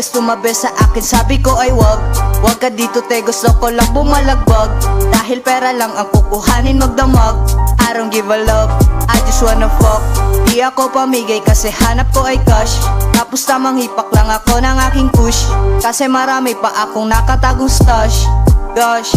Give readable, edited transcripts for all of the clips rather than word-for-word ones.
Chikas tumabi sa akin, sabi ko ay wag ka dito te, gusto ko lang bumalagbag. Dahil pera lang ang kukuhanin magdamag. I don't give a love, I just wanna fuck. Di ako pamigay kasi hanap ko ay cash. Tapos tamang hipak lang ako ng aking push. Kasi marami pa akong nakatagong stash. Gosh,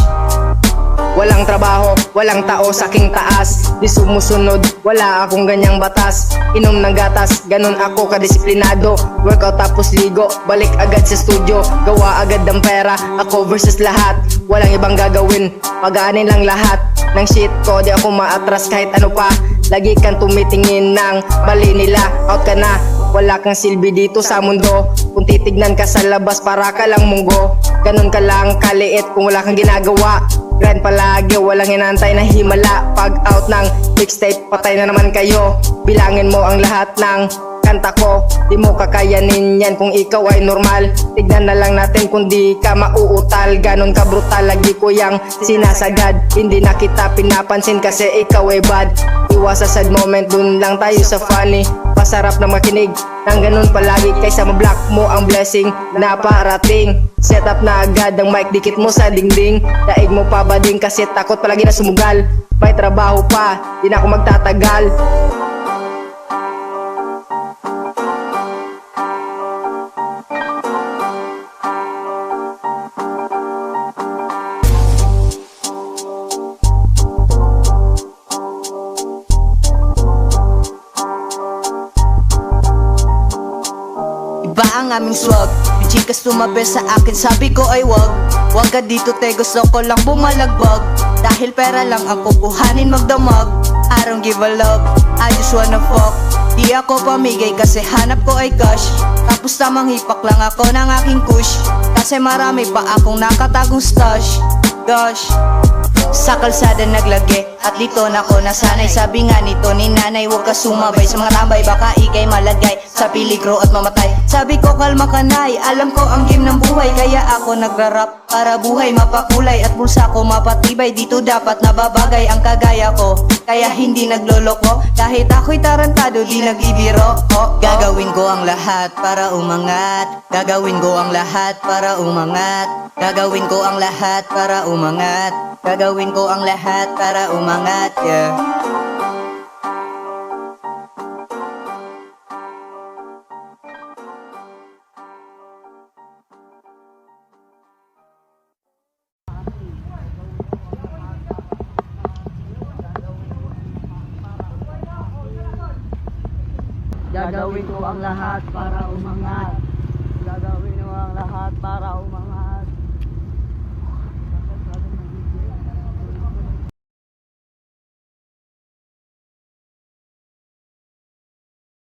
walang trabaho, walang tao sa aking taas. Di sumusunod, wala akong ganyang batas. Inom ng gatas, ganun ako kadisiplinado. Workout tapos ligo, balik agad sa studio. Gawa agad ng pera, ako versus lahat. Walang ibang gagawin, pagaanin lang lahat ng shit ko, di ako maatras kahit ano pa. Lagi kang tumitingin ng mali nila, out ka na. Wala kang silbi dito sa mundo. Kung titignan ka sa labas, para ka lang munggo. Ganun ka lang kaliit kung wala kang ginagawa. Grind palagi, walang inantay na himala. Pag out ng mixtape, patay na naman kayo. Bilangin mo ang lahat ng kanta ko. Di mo kakayanin yan kung ikaw ay normal. Tignan na lang natin kung di ka mauutal. Ganon ka brutal, lagi ko yang sinasagad. Hindi na kita pinapansin kasi ikaw ay bad. Iwas sa sad moment, dun lang tayo sa funny. Pasarap na makinig ng ganun palagi kaysa mablock mo ang blessing na parating. Set up na agad ang mic, dikit mo sa dingding. Daig mo pa ba din kasi takot palagi na sumugal. May trabaho pa, di na ako magtatagal. iba ang aming swag. Yung chikas tumabi sa akin, sabi ko ay wag ka dito te, gusto ko lang bumalagbag. Dahil pera lang ang kukuhanin magdamag. I don't give a love, I just wanna fuck. Di ako pamigay kasi hanap ko ay cash. Tapos tamang hipak lang ako ng aking kush. Kasi marami pa akong nakatagong stash. Gosh, sa kalsada naglagi at lito na ko nasanay. Sabi nga nito ni nanay, huwag ka sumabay sa mga tambay, baka ikay malagay sa peligro at mamatay. Sabi ko kalma ka nay, alam ko ang game ng buhay. Kaya ako nagrarap para buhay mapakulay at bulsa ko mapatibay. Dito dapat nababagay ang kagaya ko, kaya hindi nagloloko. Kahit ako'y tarantado, di nagbibiro. Gagawin ko ang lahat para umangat. Gagawin ko ang lahat para umangat. Gagawin ko ang lahat para umangat. Gagawin ko ang lahat para umangat, yeah. Gagawin ko ang lahat para umangat. Gagawin ko ang lahat para umangat.